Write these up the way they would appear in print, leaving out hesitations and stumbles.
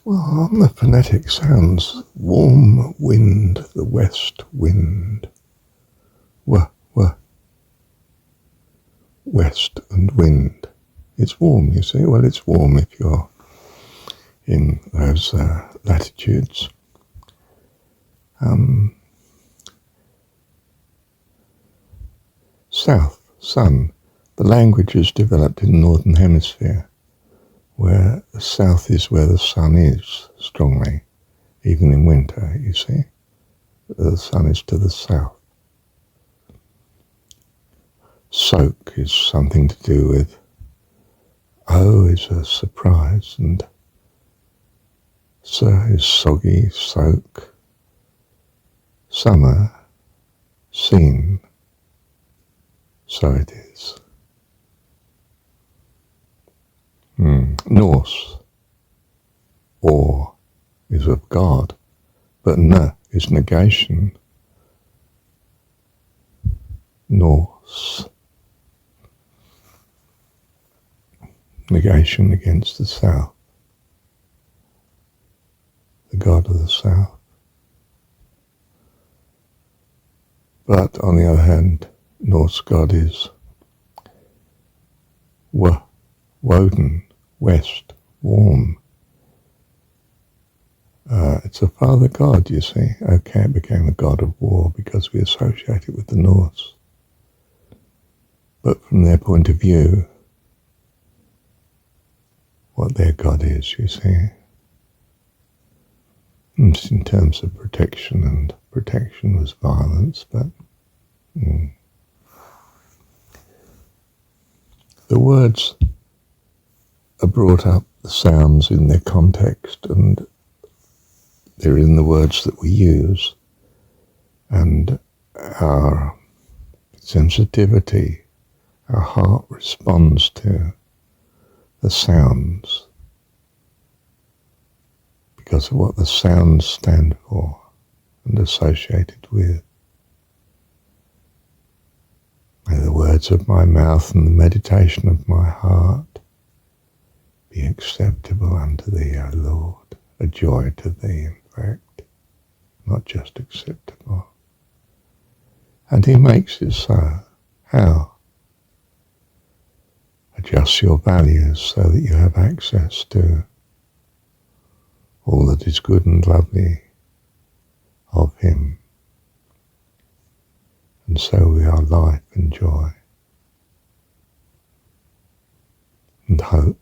Well, on the phonetic sounds, warm wind, the west wind. West and wind. It's warm, you see. Well, it's warm if you're in those latitudes. South, sun. The language is developed in the northern hemisphere, where the south is where the sun is strongly, even in winter, you see. The sun is to the south. Soak is something to do with is a surprise, and is soggy, soak. Summer, seen, so it is. Norse, or is of God, but n is negation. Norse, negation against the south, the god of the south. But on the other hand, Norse god is Woden, west, warm. It's a father god, you see. Okay, it became a god of war because we associate it with the Norse. But from their point of view, what their god is, you see. It's in terms of protection, and protection was violence, but the words are brought up, the sounds in their context, and they're in the words that we use, and our sensitivity, our heart responds to the sounds because of what the sounds stand for and associated with. May the words of my mouth and the meditation of my heart be acceptable unto thee, O Lord, a joy to thee, in fact, not just acceptable. And he makes it so. How? Adjust your values so that you have access to all that is good and lovely of him. And so we are life and joy and hope,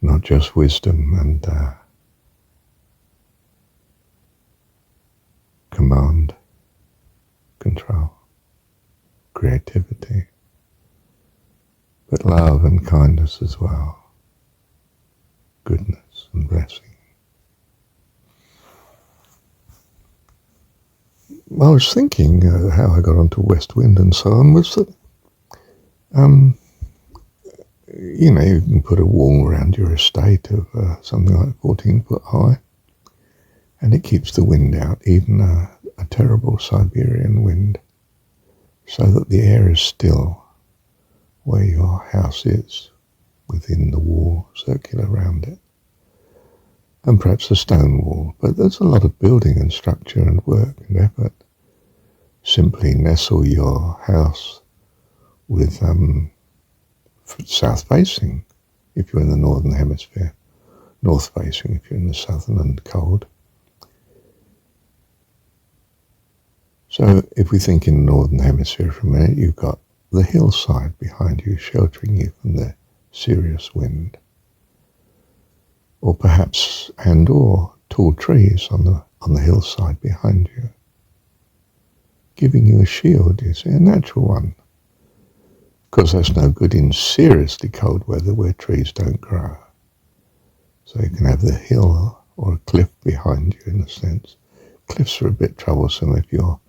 not just wisdom and command, control, creativity, but love and kindness as well, goodness and blessing. I was thinking how I got onto West Wind and so on was that, you can put a wall around your estate of something like 14 foot high, and it keeps the wind out, even a terrible Siberian wind, so that the air is still where your house is, within the wall, circular around it. And perhaps a stone wall, but there's a lot of building and structure and work and effort. Simply nestle your house with south facing if you're in the northern hemisphere, north facing if you're in the southern and cold. So if we think in the northern hemisphere for a minute, you've got the hillside behind you sheltering you from the serious wind. Or perhaps or tall trees on the hillside behind you, giving you a shield, you see, a natural one. Because that's no good in seriously cold weather where trees don't grow. So you can have the hill or a cliff behind you in a sense. Cliffs are a bit troublesome if you're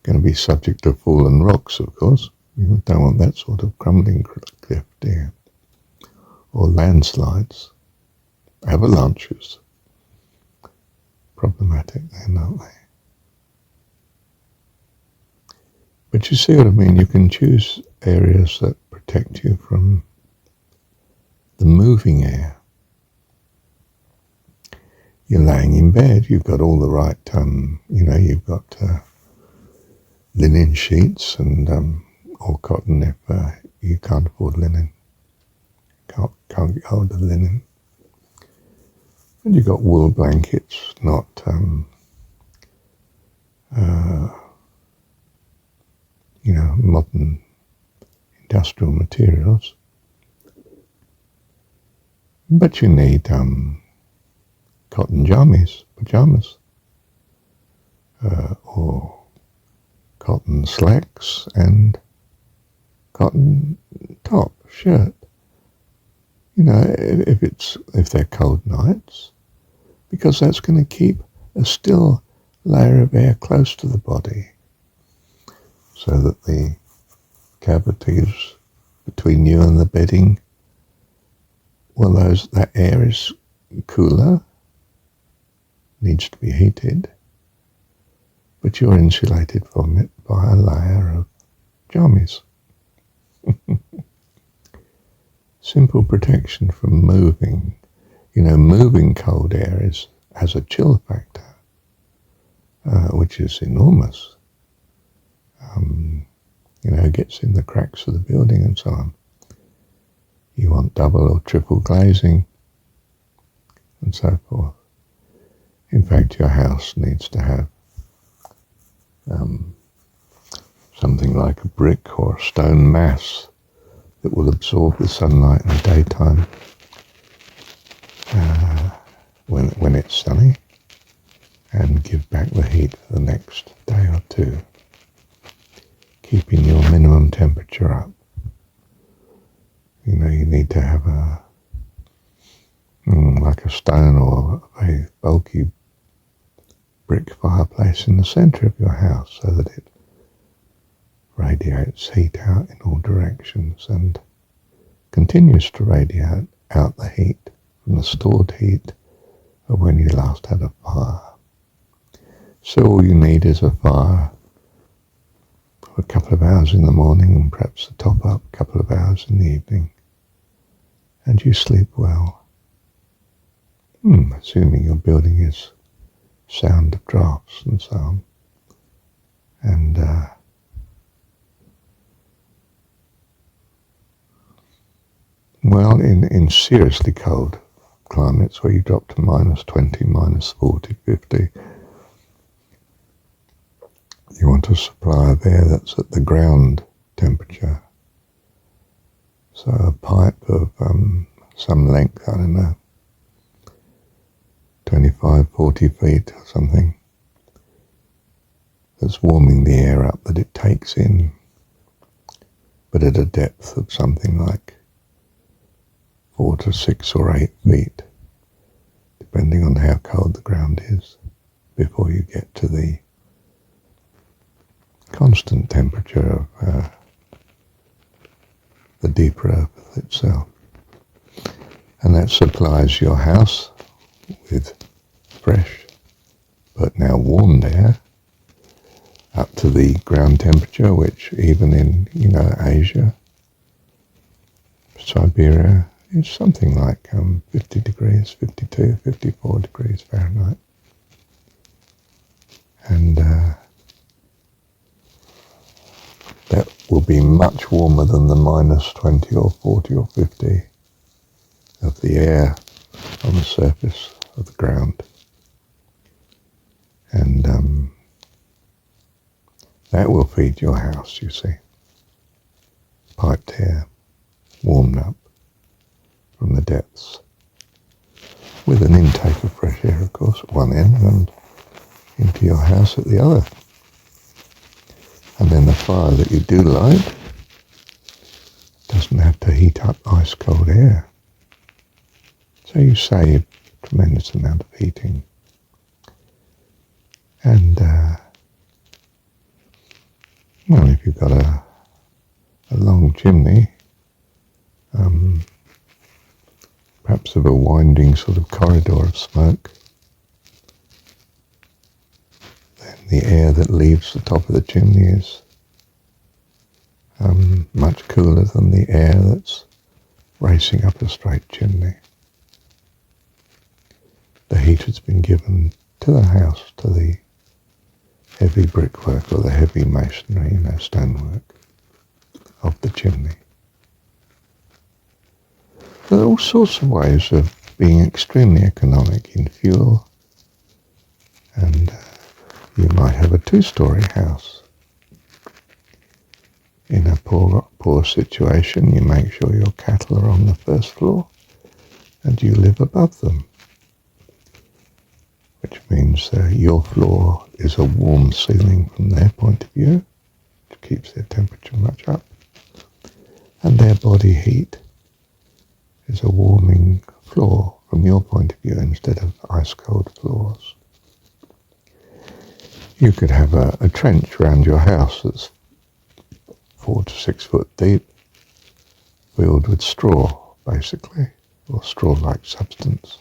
going to be subject to fallen rocks, of course. You don't want that sort of crumbling cliff, do you? Or landslides. Avalanches. Problematic then, aren't they? But you see what I mean? You can choose areas that protect you from the moving air. You're laying in bed, you've got all the right, you've got linen sheets and or cotton if you can't afford linen, can't get hold of linen. And you've got wool blankets, not modern industrial materials. But you need cotton pajamas, or cotton slacks and cotton top, shirt. If they're cold nights, because that's going to keep a still layer of air close to the body, so that the cavities between you and the bedding, well, that air is cooler, needs to be heated, but you're insulated from it by a layer of jammies. Simple protection from moving. Moving cold air has a chill factor, which is enormous. Gets in the cracks of the building and so on. You want double or triple glazing and so forth. In fact, your house needs to have something like a brick or a stone mass that will absorb the sunlight in the daytime when it's sunny, and give back the heat for the next day or two, keeping your minimum temperature up. You need to have like a stone or a bulky brick fireplace in the centre of your house, so that it radiates heat out in all directions and continues to radiate out the heat from the stored heat of when you last had a fire. So all you need is a fire for a couple of hours in the morning, and perhaps a top up a couple of hours in the evening, and you sleep well. Assuming your building is sound of drafts and so on. And in seriously cold climates where you drop to -20, -40, 50, you want a supply of air that's at the ground temperature. So a pipe of some length, 25, 40 feet or something, that's warming the air up that it takes in, but at a depth of something like 4 to 6 or 8 feet, depending on how cold the ground is, before you get to the constant temperature of the deep earth itself. And that supplies your house with fresh but now warmed air up to the ground temperature, which even in Asia, Siberia, is something like 50 degrees, 52, 54 degrees Fahrenheit. And that will be much warmer than the -20 or 40 or 50 of the air on the surface of the ground. And that will feed your house, you see. Piped air, warmed up from the depths, with an intake of fresh air, of course, at one end and into your house at the other. And then the fire that you do light doesn't have to heat up ice cold air. So you save a tremendous amount of heating. And if you've got a long chimney, perhaps of a winding sort of corridor of smoke, then the air that leaves the top of the chimney is much cooler than the air that's racing up a straight chimney. the heat has been given to the house, to the heavy brickwork or the heavy masonry, stonework of the chimney. There are all sorts of ways of being extremely economic in fuel, and you might have a 2-story house. In a poor situation, you make sure your cattle are on the first floor and you live above them, which means your floor is a warm ceiling from their point of view, which keeps their temperature much up, and their body heat is a warming floor from your point of view instead of ice-cold floors. You could have a trench around your house that's 4 to 6 foot deep, filled with straw, basically, or straw-like substance.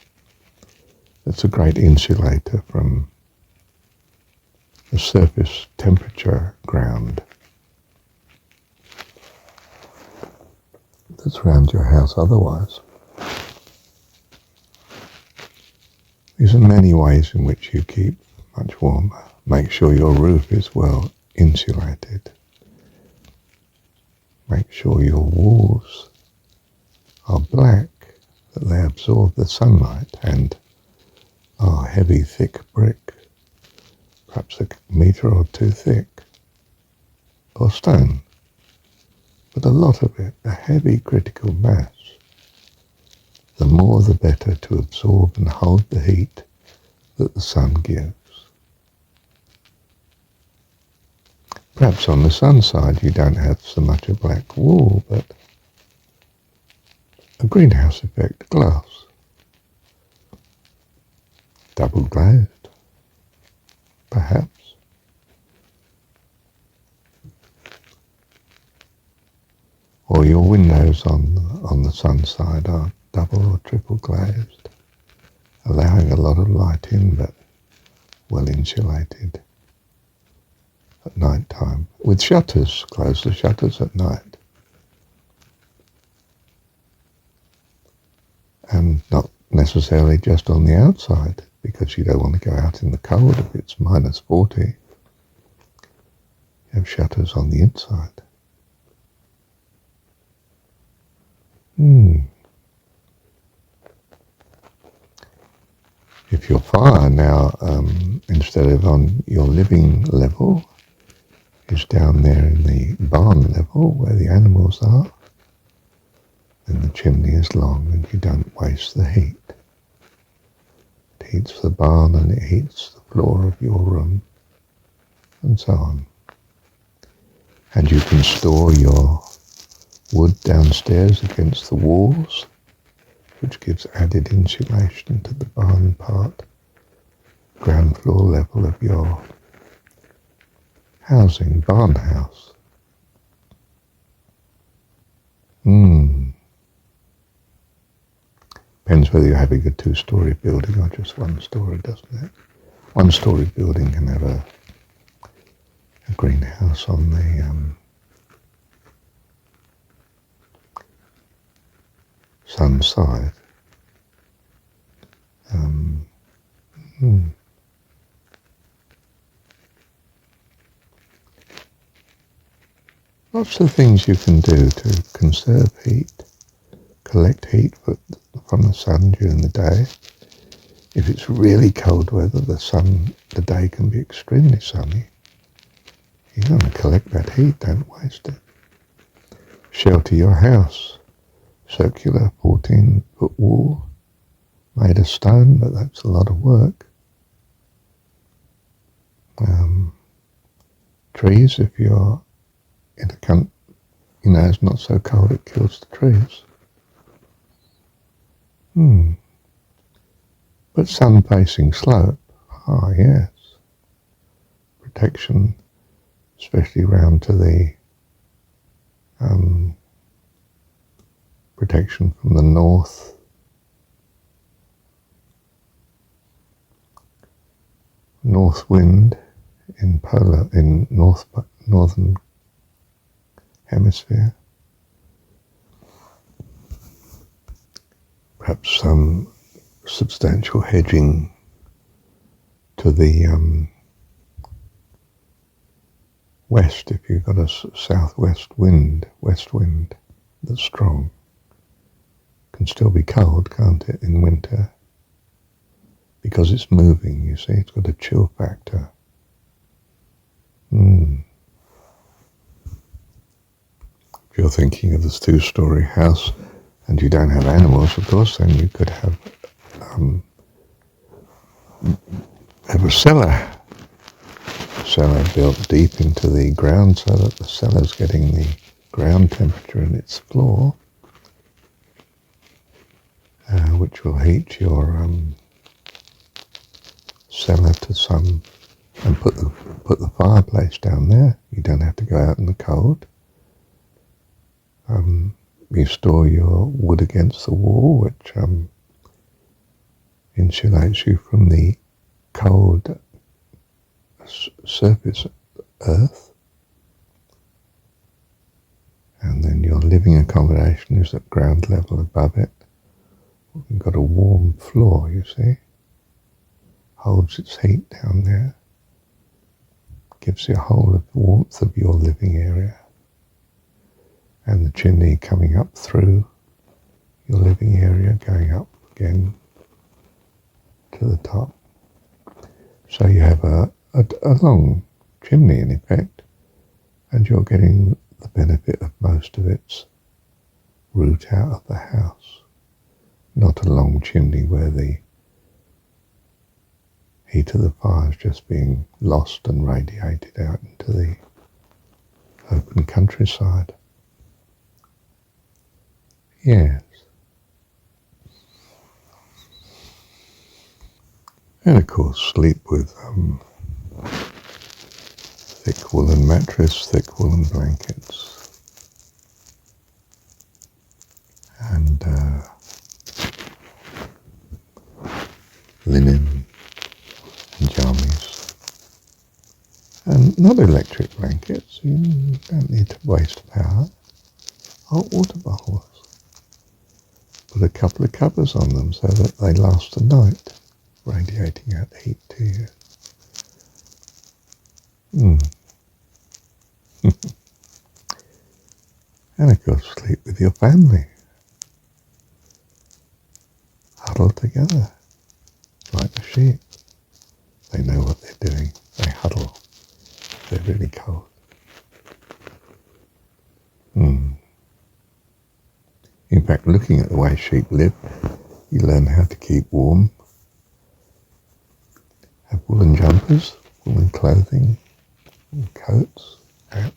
It's a great insulator from the surface temperature ground that's around your house otherwise. These are many ways in which you keep much warmer. Make sure your roof is well insulated. Make sure your walls are black, that they absorb the sunlight, and are heavy, thick brick, perhaps a metre or 2 thick, or stone, but a lot of it, a heavy critical mass. The more the better to absorb and hold the heat that the sun gives. Perhaps on the sun side you don't have so much a black wall, but a greenhouse effect glass. Double glazed, perhaps. Or your windows on the sun side are double or triple glazed, allowing a lot of light in, but well insulated at night time. With shutters, close the shutters at night. And not necessarily just on the outside, because you don't want to go out in the cold if it's minus 40. You have shutters on the inside. If your fire now, instead of on your living level, is down there in the barn level where the animals are, then the chimney is long and you don't waste the heat. It heats the barn and it heats the floor of your room, and so on. And you can store your wood downstairs against the walls, which gives added insulation to the barn part, ground floor level of your housing, barn house. Depends whether you're having a 2-story building or just 1 story, doesn't it? 1-story building can have a greenhouse on the sun side. Lots of things you can do to conserve heat, collect heat from the sun during the day. If it's really cold weather, the day can be extremely sunny. You want to collect that heat, don't waste it. Shelter your house. Circular 14-foot wall, made of stone, but that's a lot of work. Trees, if you're in a country, it's not so cold it kills the trees. But sun-facing slope, yes. Protection, especially round to the protection from the north wind in northern hemisphere. Perhaps some substantial hedging to the west. If you've got a southwest wind, west wind that's strong, can still be cold, can't it, in winter? Because it's moving, you see, it's got a chill factor. If you're thinking of this two-story house and you don't have animals, of course, then you could have a cellar built deep into the ground so that the cellar's getting the ground temperature in its floor, which will heat your cellar to some, and put the fireplace down there. You don't have to go out in the cold. You store your wood against the wall, which insulates you from the cold surface earth. And then your living accommodation is at ground level above it. You've got a warm floor, you see. Holds its heat down there. Gives you a whole of the warmth of your living area. And the chimney coming up through your living area, going up again to the top. So you have a long chimney in effect, and you're getting the benefit of most of its root out of the house. Not a long chimney where the heat of the fire is just being lost and radiated out into the open countryside. Yes. And of course sleep with thick woolen mattress, thick woolen blankets, and linen and jammies, and not electric blankets. You don't need to waste power. Hot water bottles. Put a couple of covers on them so that they last the night, radiating out heat to you. And of course sleep with your family. Huddle together, like the sheep. They know what they're doing. They huddle. They're really cold. In fact, looking at the way sheep live, you learn how to keep warm. Have woolen jumpers, woolen clothing, woolen coats, hats.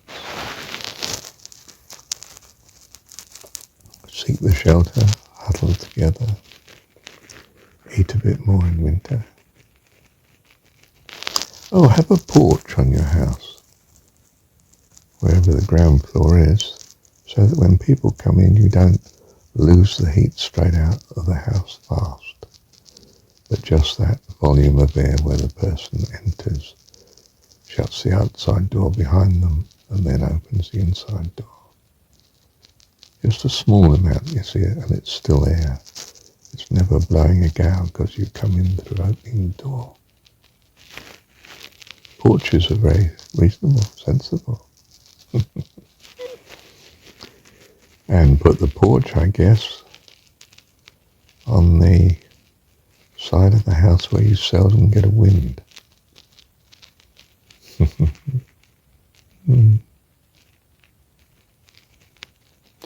Seek the shelter, huddle together, eat a bit more in winter. Oh, have a porch on your house, wherever the ground floor is, so that when people come in you don't lose the heat straight out of the house fast, but just that volume of air where the person enters, shuts the outside door behind them, and then opens the inside door. Just a small amount, you see, and it's still air. It's never blowing a gale because you come in through opening the door. Porches are very reasonable, sensible. And put the porch, I guess, on the side of the house where you seldom get a wind.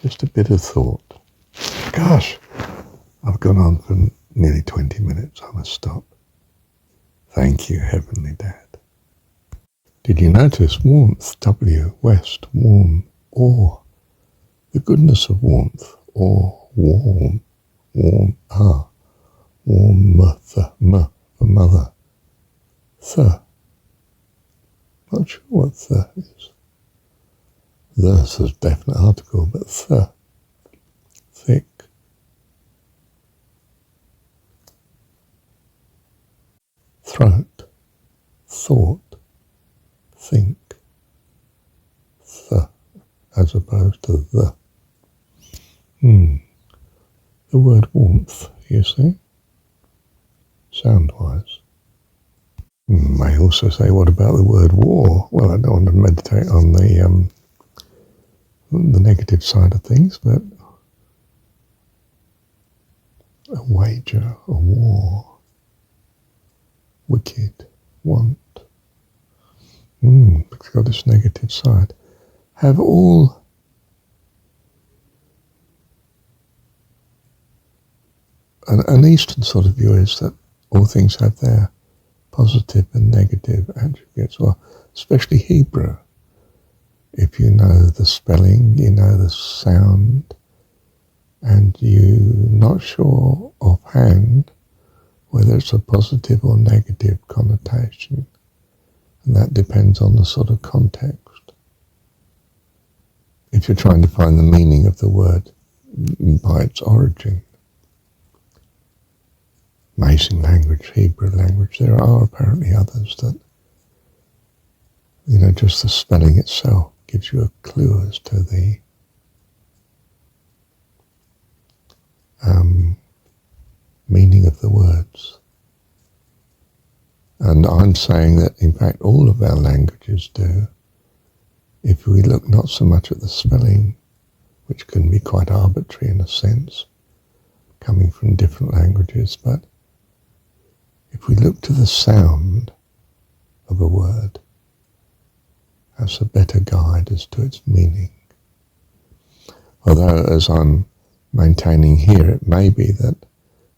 Just a bit of thought. Gosh, I've gone on for nearly 20 minutes. I must stop. Thank you, Heavenly Dad. Did you notice warmth, W, west, warm, or the goodness of warmth, or warm, warmth, m for mother, th. Not sure what th is. This is a definite article, but th, thick. Throat, thought, think, th, as opposed to the. The word warmth, you see? sound-wise. May also say, what about the word war? Well, I don't want to meditate on the negative side of things, but a wager, a war, wicked, want. It's got this negative side. Have all an Eastern sort of view is that all things have their positive and negative attributes, well, especially Hebrew. If you know the spelling, you know the sound, and you're not sure offhand whether it's a positive or negative connotation, and that depends on the sort of context. If you're trying to find the meaning of the word by its origin, amazing language, Hebrew language. There are apparently others that, just the spelling itself gives you a clue as to the meaning of the words. And I'm saying that, in fact, all of our languages do. If we look not so much at the spelling, which can be quite arbitrary in a sense, coming from different languages, but if we look to the sound of a word, that's a better guide as to its meaning. Although, as I'm maintaining here, it may be that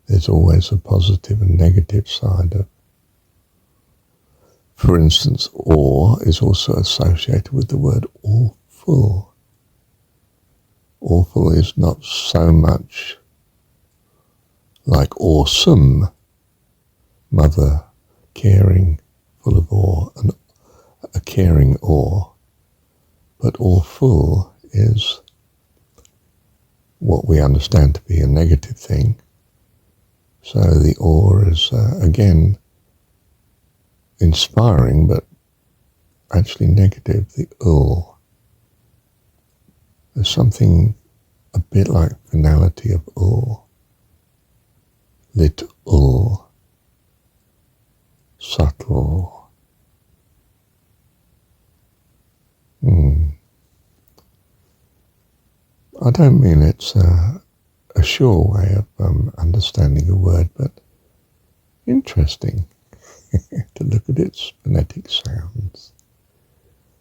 there's always a positive and negative side of. For instance, awe is also associated with the word awful. Awful is not so much like awesome, mother, caring, full of awe, and a caring awe, but awful is what we understand to be a negative thing. So the awe is, again, inspiring, but actually negative, the ul. There's something a bit like finality of ul. Lit ul. Subtle. I don't mean it's a sure way of understanding a word, but interesting to look at its phonetic sounds.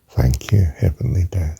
Thank you, Heavenly Dad.